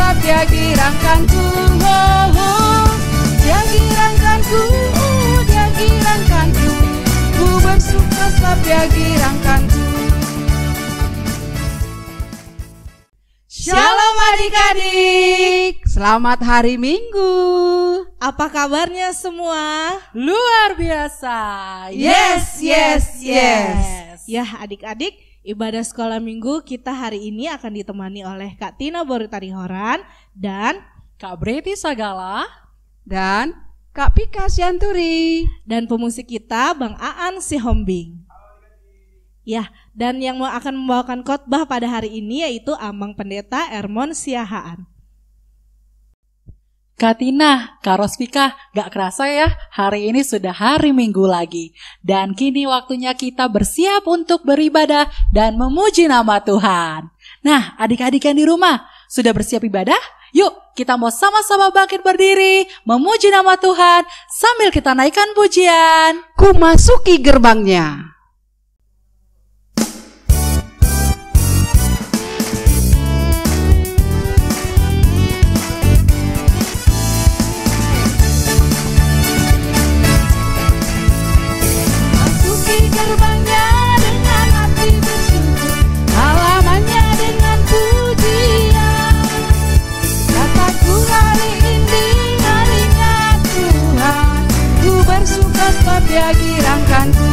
sebab dia girangkanku. Dia girangkanku, dia girangkanku. Ku bersuka sebab dia girangkanku. Shalom adik-adik, selamat hari Minggu. Apa kabarnya semua? Luar biasa. Yes. Ya adik-adik, ibadah sekolah minggu kita hari ini akan ditemani oleh Kak Tina Borutari Horan dan Kak Breti Sagala dan Kak Pika Sianturi dan pemusik kita Bang Aan Sihombing. Ya, dan yang akan membawakan khotbah pada hari ini yaitu Ambang Pendeta Ermon Siahaan. Kak Tina, Kak Rospika, gak kerasa ya, hari ini sudah hari Minggu lagi. Dan kini waktunya kita bersiap untuk beribadah dan memuji nama Tuhan. Nah, adik-adik yang di rumah, sudah bersiap ibadah? Yuk, kita mau sama-sama bangkit berdiri, memuji nama Tuhan, sambil kita naikkan pujian. Ku masuki gerbangnya. Dia girangkanku,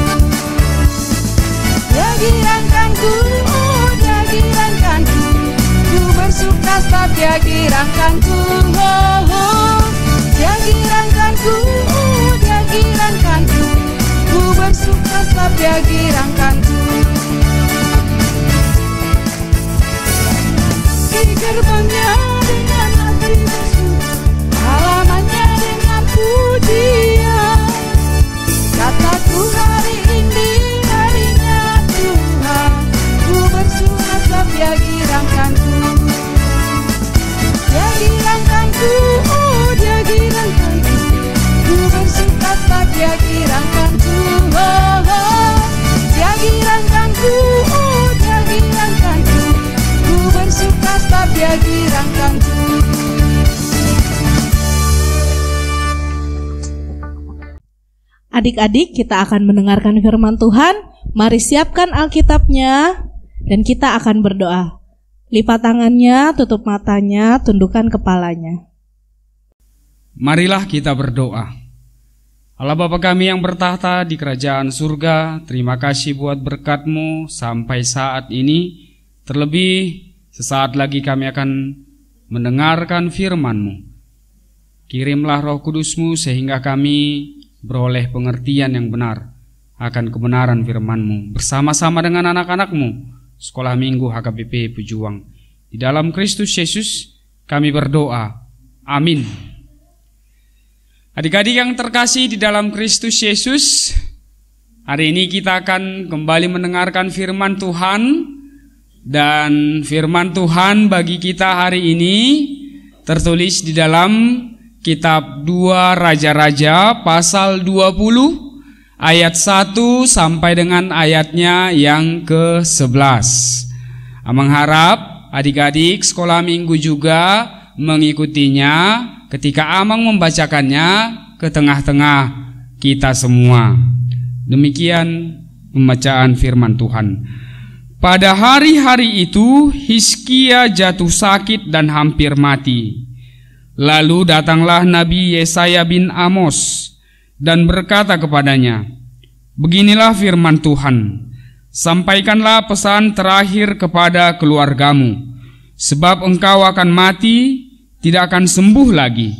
dia girangkanku, dia girangkanku. Ku bersuka sebab dia girangkanku. Dia girangkanku, dia girangkanku. Ku bersuka sebab dia girangkanku. Di gerbangnya dengan hati bersyukur, halamannya dengan pujian. Kataku hari ini harinya Tuhan, ku bersuka sebab dia girangkanku. Dia girangkanku, dia girangkanku. Ku bersuka sebab dia girangkanku. Dia girangkanku, dia girangkanku. Ku bersuka sebab dia girangkanku. Adik-adik, kita akan mendengarkan firman Tuhan. Mari siapkan Alkitabnya dan kita akan berdoa. Lipat tangannya, tutup matanya, tundukkan kepalanya. Marilah kita berdoa. Allah Bapa kami yang bertahta di kerajaan surga, terima kasih buat berkat-Mu sampai saat ini. Terlebih sesaat lagi kami akan mendengarkan firman-Mu. Kirimlah Roh Kudus-Mu sehingga kami beroleh pengertian yang benar akan kebenaran firman-Mu bersama-sama dengan anak-anak-Mu Sekolah Minggu HKBP Pejuang. Di dalam Kristus Yesus kami berdoa. Amin. Adik-adik yang terkasih di dalam Kristus Yesus, hari ini kita akan kembali mendengarkan firman Tuhan. Dan firman Tuhan bagi kita hari ini tertulis di dalam Kitab 2 Raja-Raja pasal 20 ayat 1 sampai dengan ayatnya yang ke-11. Amang harap adik-adik sekolah minggu juga mengikutinya ketika Amang membacakannya ke tengah-tengah kita semua. Demikian pembacaan firman Tuhan. Pada hari-hari itu Hizkia jatuh sakit dan hampir mati. Lalu datanglah Nabi Yesaya bin Amos dan berkata kepadanya, beginilah firman Tuhan, sampaikanlah pesan terakhir kepada keluargamu, sebab engkau akan mati, tidak akan sembuh lagi.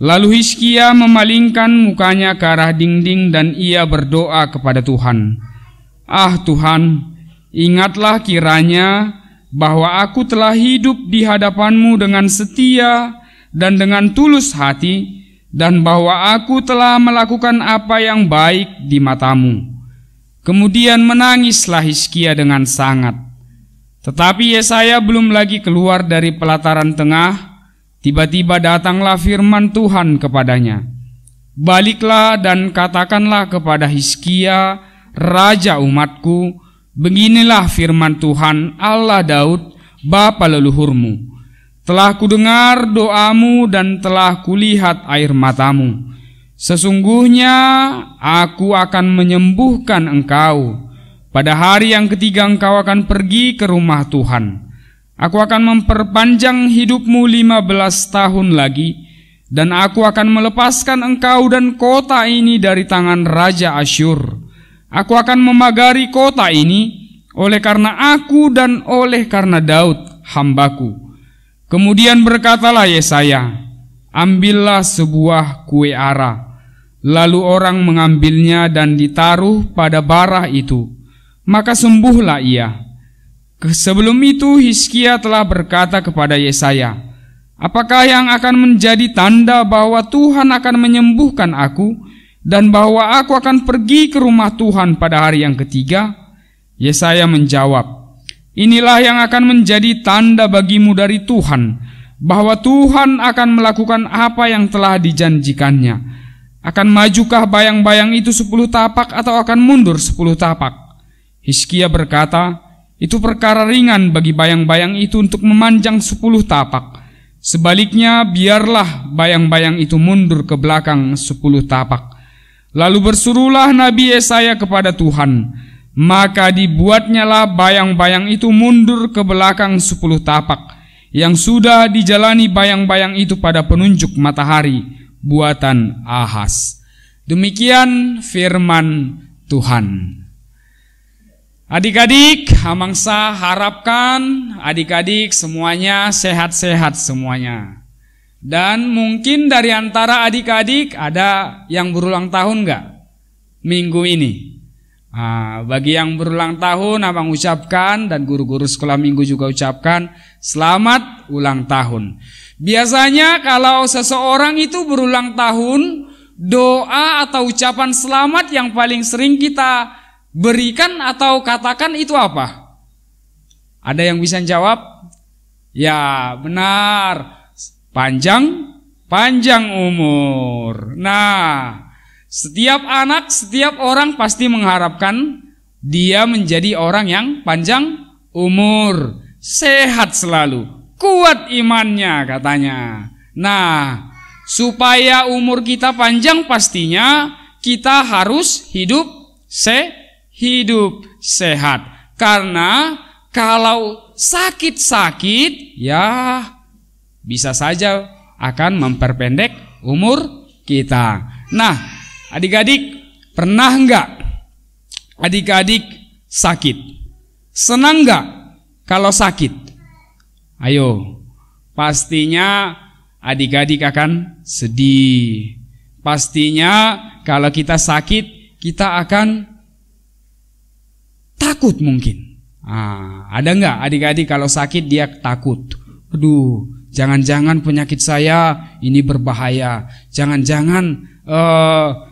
Lalu Hizkia memalingkan mukanya ke arah dinding dan ia berdoa kepada Tuhan, ah Tuhan, ingatlah kiranya bahwa aku telah hidup di hadapan-Mu dengan setia dan dengan tulus hati, dan bahwa aku telah melakukan apa yang baik di mata-Mu. Kemudian menangislah Hizkia dengan sangat. Tetapi Yesaya belum lagi keluar dari pelataran tengah, tiba-tiba datanglah firman Tuhan kepadanya. Baliklah dan katakanlah kepada Hizkia, raja umatku, beginilah firman Tuhan Allah Daud, bapa leluhurmu. Telah kudengar doamu dan telah kulihat air matamu. Sesungguhnya aku akan menyembuhkan engkau. Pada hari yang ketiga engkau akan pergi ke rumah Tuhan. Aku akan memperpanjang hidupmu 15 tahun lagi, dan aku akan melepaskan engkau dan kota ini dari tangan Raja Asyur. Aku akan memagari kota ini oleh karena aku dan oleh karena Daud hambaku. Kemudian berkatalah Yesaya, ambillah sebuah kue ara. Lalu orang mengambilnya dan ditaruh pada bara itu, maka sembuhlah ia. Sebelum itu Hizkia telah berkata kepada Yesaya, apakah yang akan menjadi tanda bahwa Tuhan akan menyembuhkan aku dan bahwa aku akan pergi ke rumah Tuhan pada hari yang ketiga? Yesaya menjawab, inilah yang akan menjadi tanda bagimu dari Tuhan, bahwa Tuhan akan melakukan apa yang telah dijanjikannya. Akan majukah bayang-bayang itu 10 tapak atau akan mundur 10 tapak? Hizkia berkata, itu perkara ringan bagi bayang-bayang itu untuk memanjang 10 tapak. Sebaliknya biarlah bayang-bayang itu mundur ke belakang 10 tapak. Lalu bersuruhlah Nabi Yesaya kepada Tuhan, maka dibuatnyalah bayang-bayang itu mundur ke belakang 10 tapak, yang sudah dijalani bayang-bayang itu pada penunjuk matahari buatan Ahaz. Demikian firman Tuhan. Adik-adik, Hamangsa harapkan adik-adik semuanya sehat-sehat semuanya. Dan mungkin dari antara adik-adik ada yang berulang tahun enggak minggu ini? Bagi yang berulang tahun, abang ucapkan, dan guru-guru sekolah minggu juga ucapkan, selamat ulang tahun. Biasanya kalau seseorang itu berulang tahun, doa atau ucapan selamat yang paling sering kita berikan atau katakan itu apa? Ada yang bisa jawab? Ya, benar. Panjang umur. Nah, setiap anak, setiap orang pasti mengharapkan dia menjadi orang yang panjang umur, sehat selalu, kuat imannya katanya. Nah, supaya umur kita panjang pastinya kita harus hidup sehat. Karena kalau sakit-sakit ya bisa saja akan memperpendek umur kita. Nah, adik-adik, pernah enggak adik-adik sakit? Senang enggak kalau sakit? Ayo, pastinya adik-adik akan sedih. Pastinya kalau kita sakit, kita akan takut mungkin. Ada enggak adik-adik kalau sakit dia takut? Aduh, jangan-jangan penyakit saya ini berbahaya. Jangan-jangan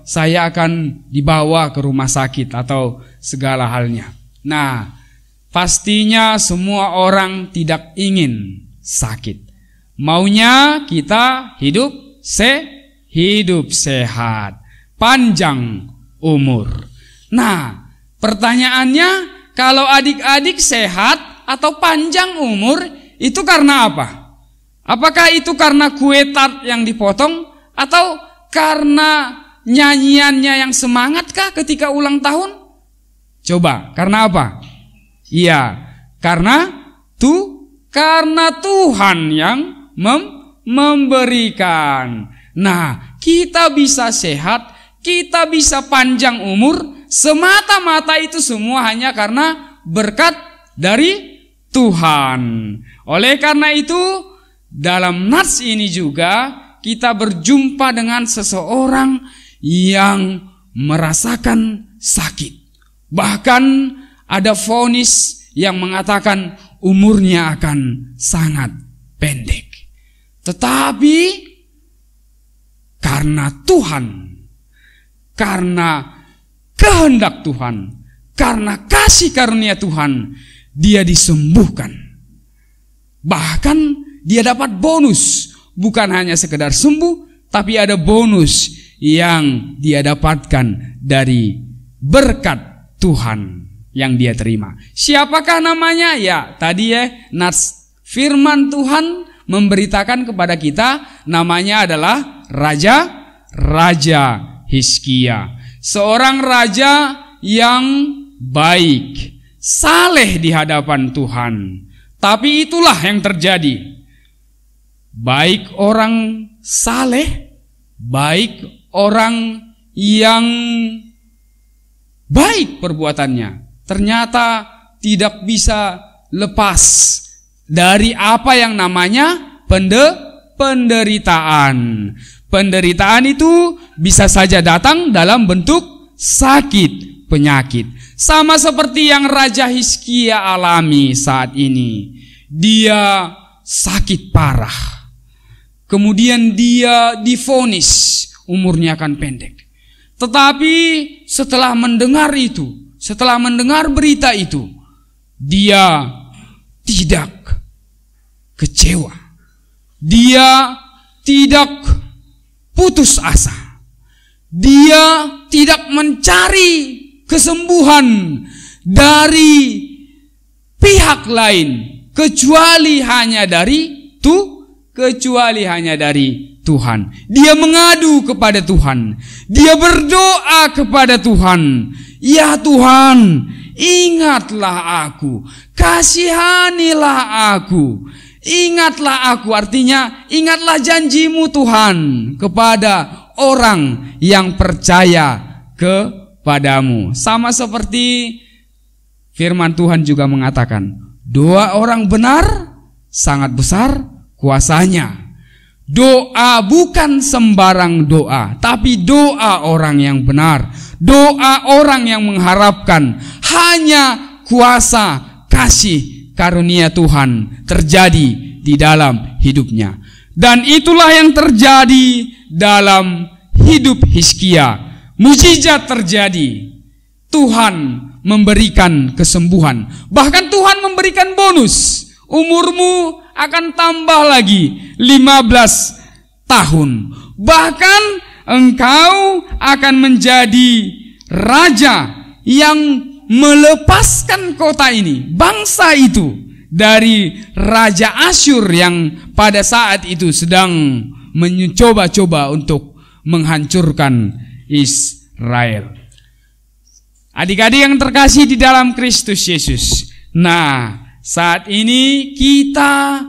saya akan dibawa ke rumah sakit atau segala halnya. Nah, pastinya semua orang tidak ingin sakit. Maunya kita hidup sehat, panjang umur. Nah, pertanyaannya, kalau adik-adik sehat atau panjang umur itu karena apa? Apakah itu karena kue tart yang dipotong atau karena nyanyiannya yang semangatkah ketika ulang tahun? Coba, karena apa? Iya, karena Tuhan yang memberikan. Nah, kita bisa sehat, kita bisa panjang umur, semata-mata itu semua hanya karena berkat dari Tuhan. Oleh karena itu, dalam nats ini juga kita berjumpa dengan seseorang yang merasakan sakit. Bahkan ada vonis yang mengatakan umurnya akan sangat pendek. Tetapi karena Tuhan, karena kehendak Tuhan, karena kasih karunia Tuhan, dia disembuhkan. Bahkan dia dapat bonus. Bukan hanya sekedar sembuh, tapi ada bonus yang dia dapatkan dari berkat Tuhan yang dia terima. Siapakah namanya? Ya, tadi nats firman Tuhan memberitakan kepada kita, namanya adalah Raja Hizkia. Seorang raja yang baik, saleh di hadapan Tuhan. Tapi itulah yang terjadi. Baik orang saleh, baik orang yang baik perbuatannya, ternyata tidak bisa lepas dari apa yang namanya penderitaan. Penderitaan itu bisa saja datang dalam bentuk sakit, penyakit. Sama seperti yang Raja Hizkia alami saat ini. Dia sakit parah. Kemudian dia divonis umurnya akan pendek. Tetapi setelah mendengar itu, setelah mendengar berita itu, dia tidak kecewa. Dia tidak putus asa. Dia tidak mencari kesembuhan dari pihak lain kecuali hanya dari Tuhan. Dia mengadu kepada Tuhan. Dia berdoa kepada Tuhan. Ya Tuhan, ingatlah aku. Kasihanilah aku. Ingatlah aku, artinya ingatlah janjimu Tuhan kepada orang yang percaya kepadamu. Sama seperti firman Tuhan juga mengatakan, doa orang benar sangat besar kuasanya. Doa bukan sembarang doa, tapi doa orang yang benar. Doa orang yang mengharapkan hanya kuasa kasih karunia Tuhan terjadi di dalam hidupnya. Dan itulah yang terjadi dalam hidup Hizkia. Mujizat terjadi. Tuhan memberikan kesembuhan. Bahkan Tuhan memberikan bonus. Umurmu akan tambah lagi 15 tahun. Bahkan engkau akan menjadi raja yang melepaskan kota ini, bangsa itu, dari Raja Asyur yang pada saat itu sedang mencoba-coba untuk menghancurkan Israel. Adik-adik yang terkasih di dalam Kristus Yesus. Nah, saat ini kita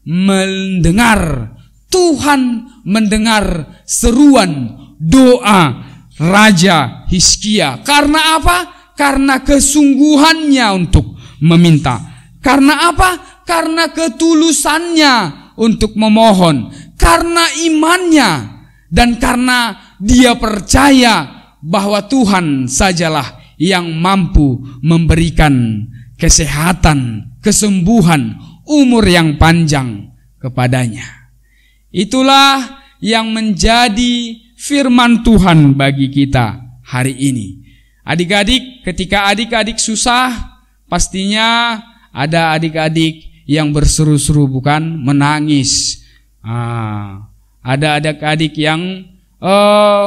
mendengar, Tuhan mendengar seruan doa Raja Hizkia. Karena apa? Karena kesungguhannya untuk meminta. Karena apa? Karena ketulusannya untuk memohon. Karena imannya. Dan karena dia percaya bahwa Tuhan sajalah yang mampu memberikan kesehatan, kesembuhan, umur yang panjang kepadanya. Itulah yang menjadi firman Tuhan bagi kita hari ini. Adik-adik, ketika adik-adik susah, pastinya ada adik-adik yang berseru-seru, bukan menangis. Ada adik-adik yang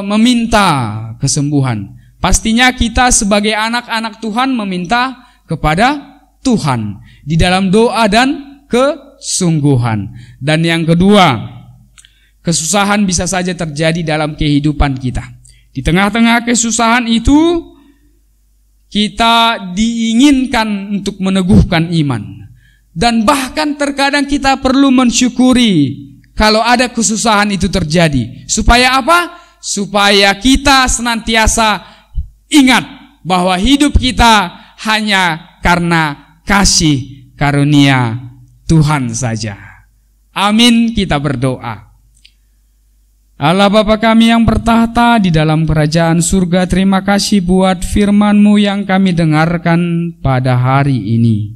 meminta kesembuhan. Pastinya kita sebagai anak-anak Tuhan meminta kepada Tuhan di dalam doa dan kesungguhan. Dan yang kedua, kesusahan bisa saja terjadi dalam kehidupan kita. Di tengah-tengah kesusahan itu, kita diinginkan untuk meneguhkan iman. Dan bahkan terkadang kita perlu mensyukuri kalau ada kesusahan itu terjadi. Supaya apa? Supaya kita senantiasa ingat bahwa hidup kita hanya karena kasih karunia Tuhan saja. Amin, kita berdoa. Allah Bapa kami yang bertahta di dalam kerajaan surga, terima kasih buat firman-Mu yang kami dengarkan pada hari ini.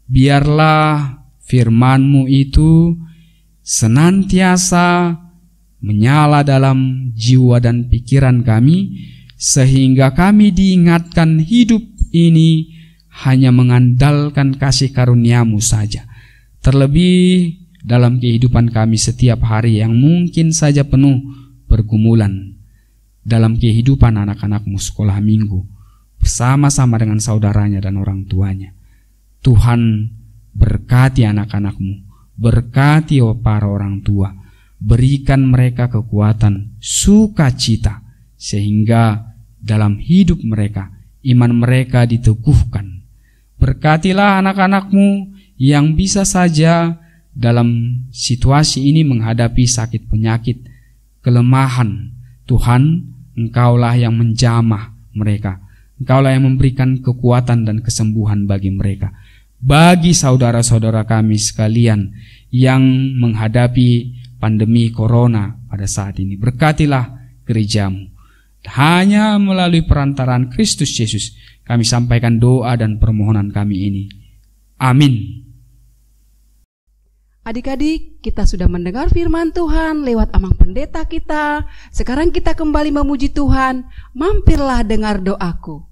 Biarlah firman-Mu itu senantiasa menyala dalam jiwa dan pikiran kami, sehingga kami diingatkan hidup ini hanya mengandalkan kasih karunia-Mu saja. Terlebih dalam kehidupan kami setiap hari yang mungkin saja penuh pergumulan, dalam kehidupan anak-anak-Mu sekolah minggu bersama-sama dengan saudaranya dan orang tuanya. Tuhan berkati anak-anak-Mu, Berkati para orang tua, berikan mereka kekuatan, sukacita, sehingga dalam hidup mereka, iman mereka diteguhkan. Berkatilah anak-anak-Mu yang bisa saja dalam situasi ini menghadapi sakit penyakit, kelemahan. Tuhan, Engkaulah yang menjamah mereka. Engkaulah yang memberikan kekuatan dan kesembuhan bagi mereka. Bagi saudara-saudara kami sekalian yang menghadapi pandemi corona pada saat ini, berkatilah gereja-Mu. Hanya melalui perantaraan Kristus Yesus kami sampaikan doa dan permohonan kami ini. Amin. Adik-adik, kita sudah mendengar firman Tuhan lewat amang pendeta kita. Sekarang kita kembali memuji Tuhan. Mampirlah dengar doaku.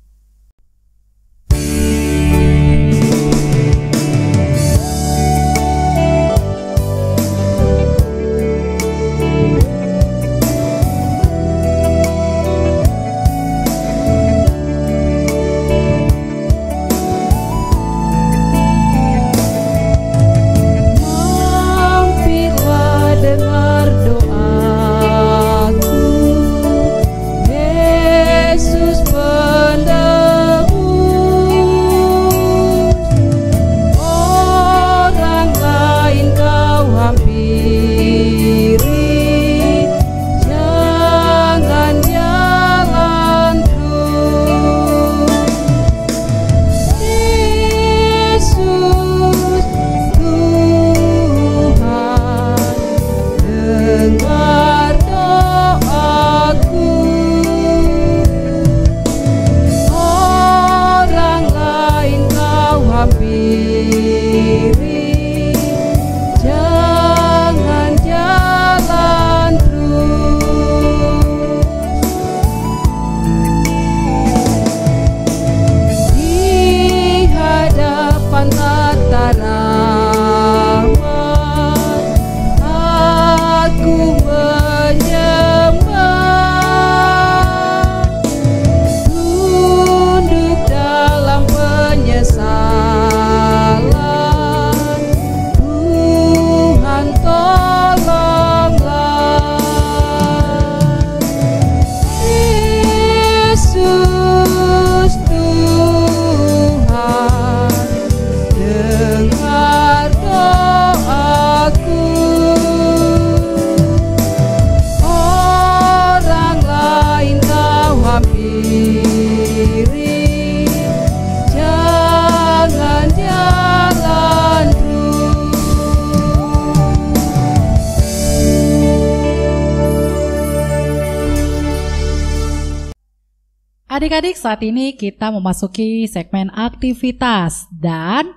Adik-adik, saat ini kita memasuki segmen aktivitas dan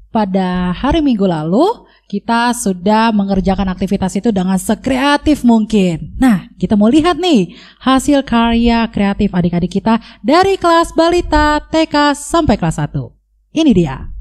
pada hari Minggu lalu kita sudah mengerjakan aktivitas itu dengan sekreatif mungkin. Nah, kita mau lihat nih hasil karya kreatif adik-adik kita dari kelas balita TK sampai kelas 1. Ini dia.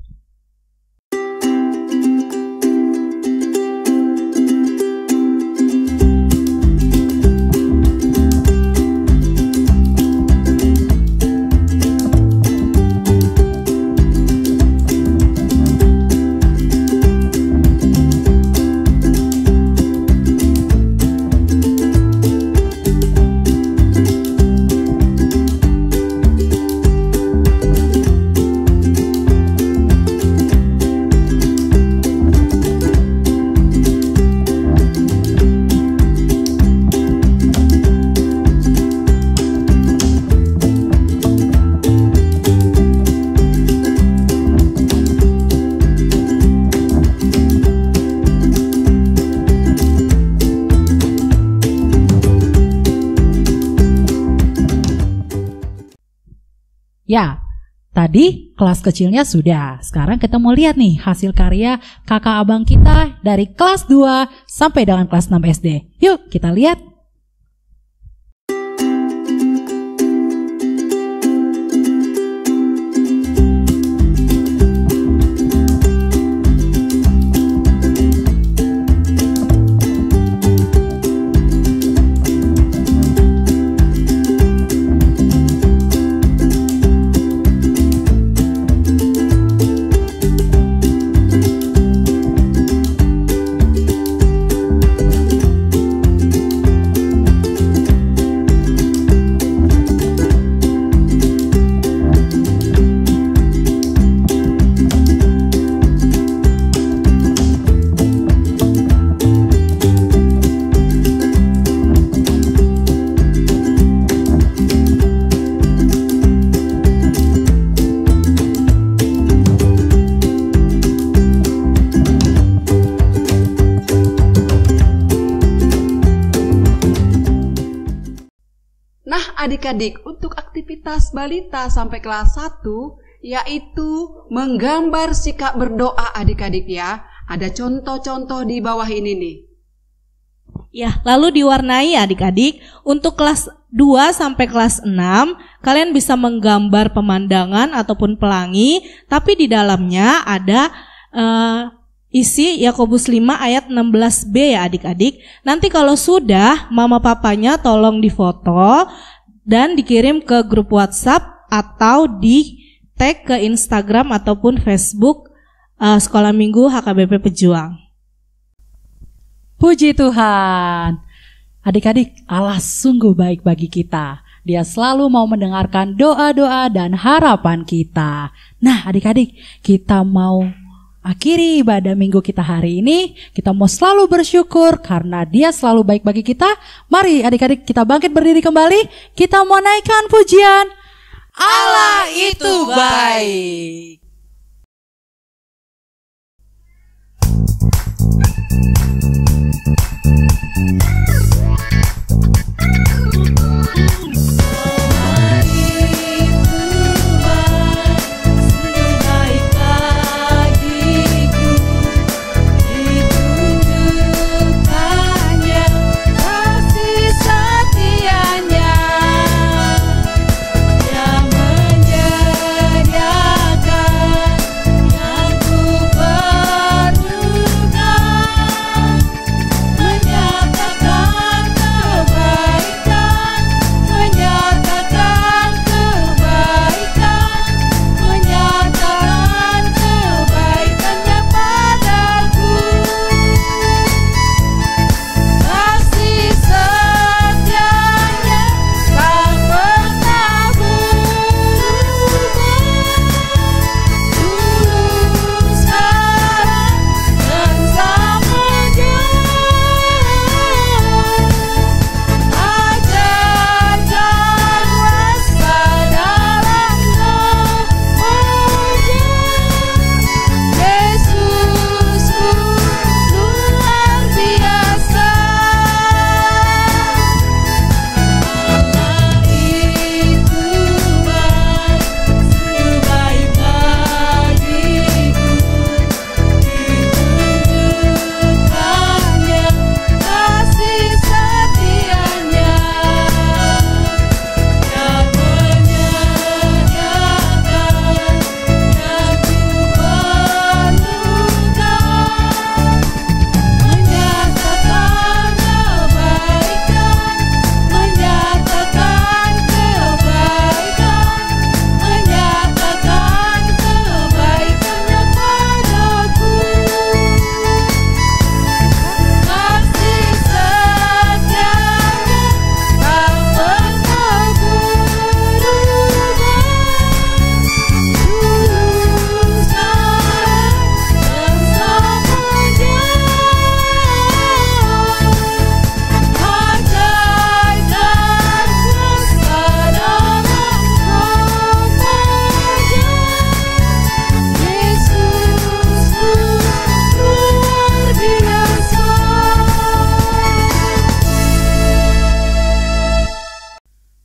Ya, tadi kelas kecilnya sudah. Sekarang kita mau lihat nih hasil karya kakak abang kita dari kelas 2 sampai dengan kelas 6 SD. Yuk kita lihat. adik-adik untuk aktivitas balita sampai kelas 1, yaitu menggambar sikap berdoa adik-adik ya. Ada contoh-contoh di bawah ini nih. Ya, lalu diwarnai adik-adik untuk kelas 2 sampai kelas 6, kalian bisa menggambar pemandangan ataupun pelangi, tapi di dalamnya ada isi Yakobus 5 ayat 16b ya adik-adik. Nanti kalau sudah, mama papanya tolong difoto dan dikirim ke grup WhatsApp atau di tag ke Instagram ataupun Facebook Sekolah Minggu HKBP Pejuang. Puji Tuhan. Adik-adik, Allah sungguh baik bagi kita. Dia selalu mau mendengarkan doa-doa dan harapan kita. Nah adik-adik, kita mau akhiri ibadah minggu kita hari ini. Kita mau selalu bersyukur karena Dia selalu baik bagi kita. Mari adik-adik kita bangkit berdiri kembali. Kita mau naikkan pujian Allah itu baik.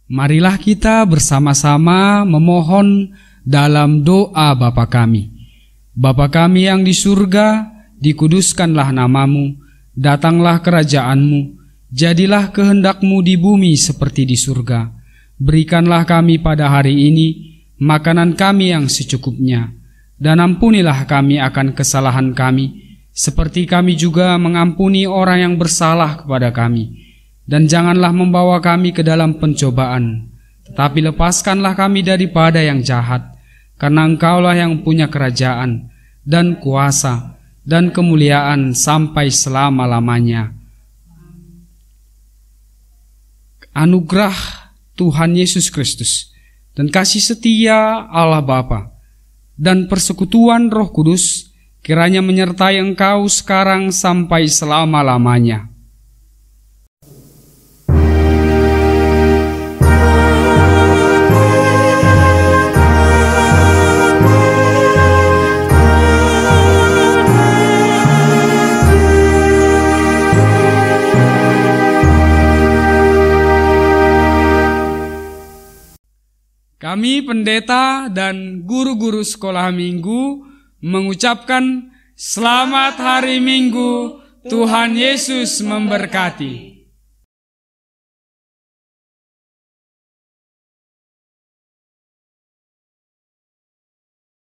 Marilah kita bersama-sama memohon dalam doa Bapa kami. Bapa kami yang di surga, dikuduskanlah namamu, datanglah kerajaanmu, jadilah kehendak-Mu di bumi seperti di surga. Berikanlah kami pada hari ini makanan kami yang secukupnya, dan ampunilah kami akan kesalahan kami, seperti kami juga mengampuni orang yang bersalah kepada kami. Dan janganlah membawa kami ke dalam pencobaan, tetapi lepaskanlah kami daripada yang jahat, karena Engkaulah yang punya kerajaan, dan kuasa, dan kemuliaan sampai selama-lamanya. Anugerah Tuhan Yesus Kristus, dan kasih setia Allah Bapa, dan persekutuan Roh Kudus, kiranya menyertai engkau sekarang sampai selama-lamanya. Kami pendeta dan guru-guru sekolah minggu mengucapkan selamat hari Minggu, Tuhan Yesus memberkati.